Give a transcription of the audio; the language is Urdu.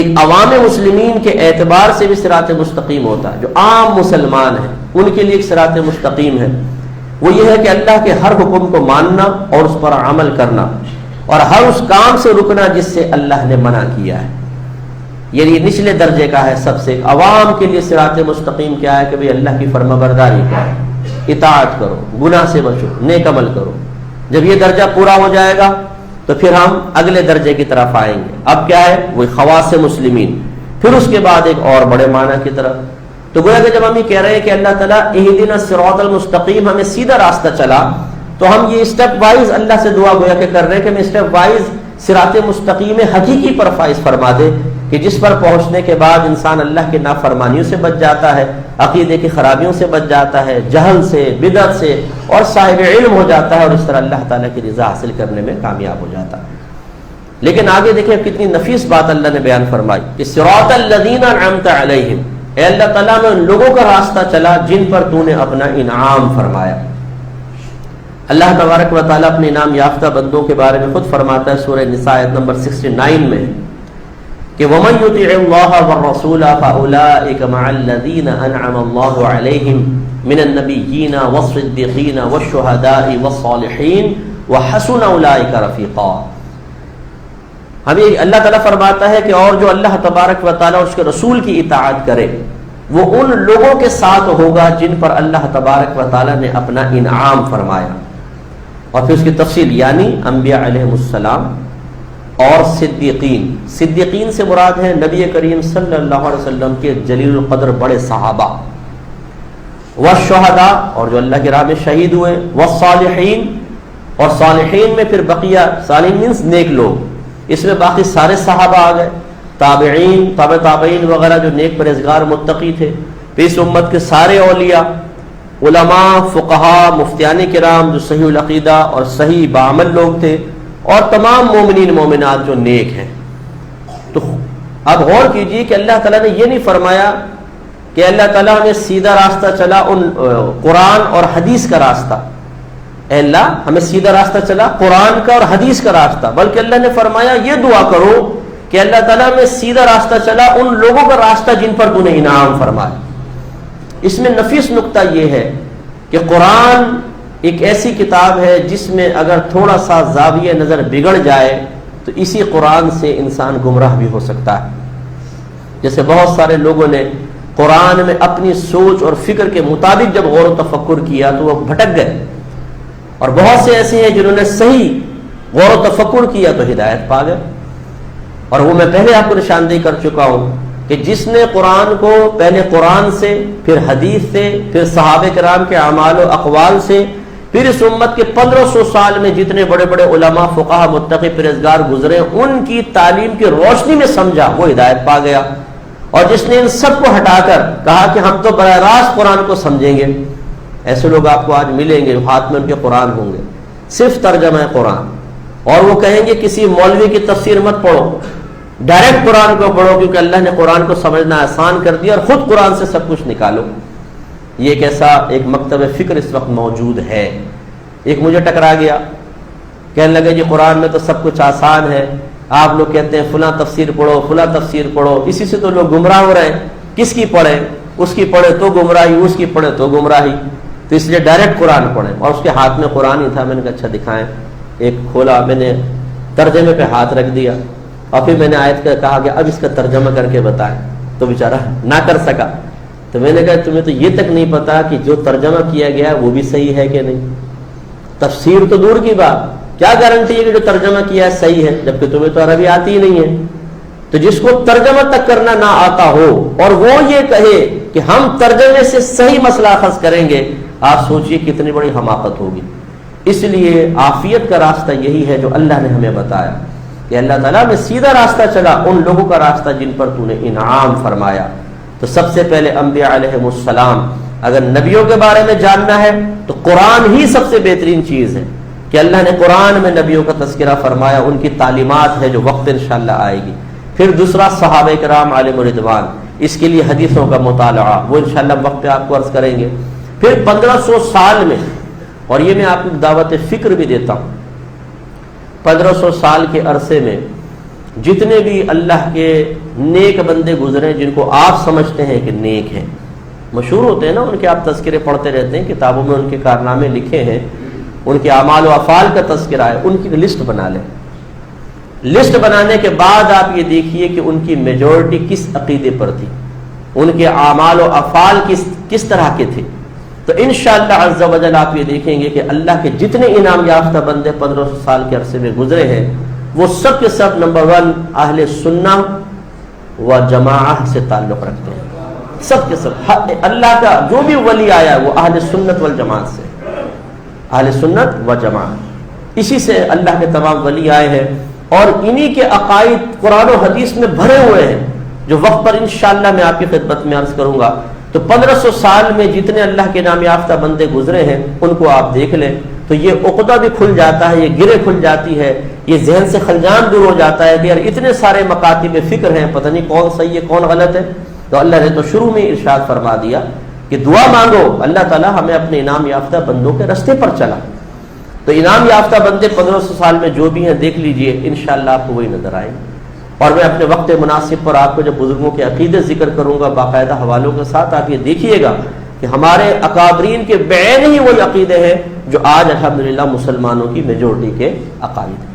ایک عوام مسلمین کے اعتبار سے بھی صراط مستقیم ہوتا ہے. جو عام مسلمان ہیں ان کے لیے ایک صراط مستقیم ہے، وہ یہ ہے کہ اللہ کے ہر حکم کو ماننا اور اس پر عمل کرنا، اور ہر اس کام سے رکنا جس سے اللہ نے منع کیا ہے. یعنی نچلے درجے کا ہے سب سے. عوام کے لیے صراط مستقیم کیا ہے کہ بھئی اللہ کی فرمانبرداری کرو، اطاعت کرو، گناہ سے بچو، نیک عمل کرو. جب یہ درجہ پورا ہو جائے گا تو پھر ہم اگلے درجے کی طرف آئیں گے. اب کیا ہے؟ وہ خواص مسلمین. پھر اس کے بعد ایک اور بڑے معنی کی طرف. تو گویا کہ جب ہم یہ کہہ رہے ہیں کہ اللہ تعالیٰ اہدنا الصراط المستقیم، ہمیں سیدھا راستہ چلا، تو ہم یہ اسٹیپ وائز اللہ سے دعا گویا کہ کر رہے ہیں کہ ہمیں اسٹیپ وائز صراط مستقیم حقیقی پر فائز فرما دے، کہ جس پر پہنچنے کے بعد انسان اللہ کے نافرمانیوں سے بچ جاتا ہے، عقیدے کی خرابیوں سے بچ جاتا ہے، جہل سے، بدعت سے، اور صاحب علم ہو جاتا ہے، اور اس طرح اللہ تعالیٰ کی رضا حاصل کرنے میں کامیاب ہو جاتا ہے. لیکن آگے دیکھیں کتنی نفیس بات اللہ نے بیان فرمائی کہ صراط الذین انعمت علیہم، اے اللہ تعالیٰ میں ان لوگوں کا راستہ چلا جن پر تو نے اپنا انعام فرمایا. اللہ تبارک و تعالیٰ اپنے انعام یافتہ بندوں کے بارے میں خود فرماتا ہے سورہ نساء آیت نمبر 69 میں کہ وَمَن يُطِعِ اللَّهَ وَالرَّسُولَ فَأُولَٰئِكَ مَعَ الَّذِينَ أَنْعَمَ اللَّهُ عَلَيْهِمْ مِنَ النَّبِيِّينَ وَالصِّدِّيقِينَ وَالشُّهَدَاءِ وَالصَّالِحِينَ وَحَسُنَ أُولَٰئِكَ رَفِيقًا. ہمیں اللہ تعالیٰ فرماتا ہے کہ اور جو اللہ تبارک و تعالیٰ اور اس کے رسول کی اطاعت کرے وہ ان لوگوں کے ساتھ ہوگا جن پر اللہ تبارک و تعالیٰ نے اپنا انعام فرمایا. اور پھر اس کی تفصیل یعنی انبیاء علیہ السلام اور صدیقین. صدیقین سے مراد ہے نبی کریم صلی اللہ علیہ وسلم کے جلیل القدر بڑے صحابہ، والشہداء اور جو اللہ کی راہ میں شہید ہوئے، والصالحین اور صالحین میں پھر بقیہ، صالحین مینس نیک لوگ، اس میں باقی سارے صحابہ آ گئے، تابعین، تابع تابعین وغیرہ جو نیک پرہیزگار متقی تھے، پھر اس امت کے سارے اولیاء، علماء، فقہاء، مفتیان کرام جو صحیح العقیدہ اور صحیح بعمل لوگ تھے، اور تمام مومنین مومنات جو نیک ہیں. تو اب غور کیجیے کہ اللہ تعالیٰ نے یہ نہیں فرمایا کہ اللہ تعالیٰ ہمیں سیدھا راستہ چلا ان قرآن اور حدیث کا راستہ، اے اللہ ہمیں سیدھا راستہ چلا قرآن کا اور حدیث کا راستہ، بلکہ اللہ نے فرمایا یہ دعا کرو کہ اللہ تعالیٰ ہمیں سیدھا راستہ چلا ان لوگوں کا راستہ جن پر تو نے انعام فرمایا. اس میں نفیس نقطہ یہ ہے کہ قرآن ایک ایسی کتاب ہے جس میں اگر تھوڑا سا زاویہ نظر بگڑ جائے تو اسی قرآن سے انسان گمراہ بھی ہو سکتا ہے. جیسے بہت سارے لوگوں نے قرآن میں اپنی سوچ اور فکر کے مطابق جب غور و تفکر کیا تو وہ بھٹک گئے، اور بہت سے ایسے ہیں جنہوں نے صحیح غور و تفکر کیا تو ہدایت پا گئے. اور وہ میں پہلے آپ کو نشاندہی کر چکا ہوں کہ جس نے قرآن کو پہلے قرآن سے، پھر حدیث سے، پھر صحابہ کرام کے اعمال و اقوال سے، پھر اس امت کے 1500 سال میں جتنے بڑے بڑے علماء، فقہاء، متقی، پرہیزگار گزرے ان کی تعلیم کی روشنی میں سمجھا، وہ ہدایت پا گیا. اور جس نے ان سب کو ہٹا کر کہا کہ ہم تو براہ راست قرآن کو سمجھیں گے، ایسے لوگ آپ کو آج ملیں گے، ہاتھ میں ان کے قرآن ہوں گے، صرف ترجمہ قرآن، اور وہ کہیں گے کسی مولوی کی تفسیر مت پڑھو، ڈائریکٹ قرآن کو پڑھو، کیونکہ اللہ نے قرآن کو سمجھنا آسان کر دیا اور خود قرآن سے سب کچھ نکالو. یہ ایک ایسا ایک مکتب فکر اس وقت موجود ہے. ایک مجھے ٹکرا گیا، کہنے لگے جی قرآن میں تو سب کچھ آسان ہے، آپ لوگ کہتے ہیں فلاں تفسیر پڑھو، فلاں تفسیر پڑھو، اسی سے تو لوگ گمراہ ہو رہے ہیں. کس کی پڑھیں؟ اس کی پڑھے تو گمراہی، اس کی پڑھے تو گمراہی، تو اس لیے ڈائریکٹ قرآن پڑھیں. اور اس کے ہاتھ میں قرآن ہی تھا. میں نے کہا اچھا دکھائیں. ایک کھولا، میں نے ترجمے پہ ہاتھ رکھ دیا، اور پھر میں نے آیت کا کہا کہ اب اس کا ترجمہ کر کے بتائیں، تو بیچارہ نہ کر سکا. تو میں نے کہا تمہیں تو یہ تک نہیں پتا کہ جو ترجمہ کیا گیا وہ بھی صحیح ہے کہ نہیں. تفسیر تو دور کی بات، کیا گارنٹی ہے کہ جو ترجمہ کیا ہے صحیح ہے، جبکہ تمہیں تو عربی آتی ہی نہیں ہے. تو جس کو ترجمہ تک کرنا نہ آتا ہو اور وہ یہ کہے کہ ہم ترجمے سے صحیح مسئلہ اخذ کریں گے، آپ سوچئے کتنی بڑی حماقت ہوگی. اس لیے عافیت کا راستہ یہی ہے جو اللہ نے ہمیں بتایا کہ اللہ تعالیٰ میں سیدھا راستہ چلا ان لوگوں کا راستہ جن پر تو نے انعام فرمایا. تو سب سے پہلے انبیاء علیہ السلام، اگر نبیوں کے بارے میں جاننا ہے تو قرآن ہی سب سے بہترین چیز ہے کہ اللہ نے قرآن میں نبیوں کا تذکرہ فرمایا، ان کی تعلیمات ہے جو وقت انشاءاللہ آئے گی. پھر دوسرا صحابہ کرام علیہم رضوان، اس کے لیے حدیثوں کا مطالعہ، وہ انشاءاللہ وقت پہ آپ کو عرض کریں گے. پھر 1500 سال میں، اور یہ میں آپ کو دعوت فکر بھی دیتا ہوں، 1500 سال کے عرصے میں جتنے بھی اللہ کے نیک بندے گزرے جن کو آپ سمجھتے ہیں کہ نیک ہیں، مشہور ہوتے ہیں نا ان کے، آپ تذکرے پڑھتے رہتے ہیں، کتابوں میں ان کے کارنامے لکھے ہیں، ان کے اعمال و افعال کا تذکرہ ہے، ان کی لسٹ بنا لیں۔ لسٹ بنانے کے بعد آپ یہ دیکھیے کہ ان کی میجورٹی کس عقیدے پر تھی، ان کے اعمال و افعال کس طرح کے تھے، تو انشاءاللہ عز و جل آپ یہ دیکھیں گے کہ اللہ کے جتنے انعام یافتہ بندے 1500 سال کے عرصے میں گزرے ہیں وہ سب کے سب نمبر 1 اہل سنہ و جماعت سے تعلق رکھتے ہیں، سب کے سب۔ اللہ کا جو بھی ولی آیا وہ اہل سنت والجماعت سے، اہل سنت و جماعت، اسی سے اللہ کے تمام ولی آئے ہیں، اور انہی کے عقائد قرآن و حدیث میں بھرے ہوئے ہیں، جو وقت پر انشاءاللہ میں آپ کی خدمت میں عرض کروں گا۔ تو 1500 سال میں جتنے اللہ کے نام یافتہ بندے گزرے ہیں ان کو آپ دیکھ لیں تو یہ عقدہ بھی کھل جاتا ہے، یہ گرے کھل جاتی ہے، یہ ذہن سے خلجان دور ہو جاتا ہے کہ یار اتنے سارے مکاتب فکر ہیں، پتہ نہیں کون صحیح ہے کون غلط ہے۔ تو اللہ نے تو شروع میں ارشاد فرما دیا کہ دعا مانگو اللہ تعالیٰ ہمیں اپنے انعام یافتہ بندوں کے رستے پر چلا۔ تو انعام یافتہ بندے 1500 سال میں جو بھی ہیں دیکھ لیجئے، انشاءاللہ آپ کو وہی نظر آئیں گے۔ اور میں اپنے وقت مناسب پر آپ کو جب بزرگوں کے عقیدے ذکر کروں گا باقاعدہ حوالوں کے ساتھ، آپ یہ دیکھیے گا کہ ہمارے اکابرین کے بعین ہی وہی عقیدے ہیں جو آج الحمدللہ مسلمانوں کی میجورٹی کے عقائد ہیں۔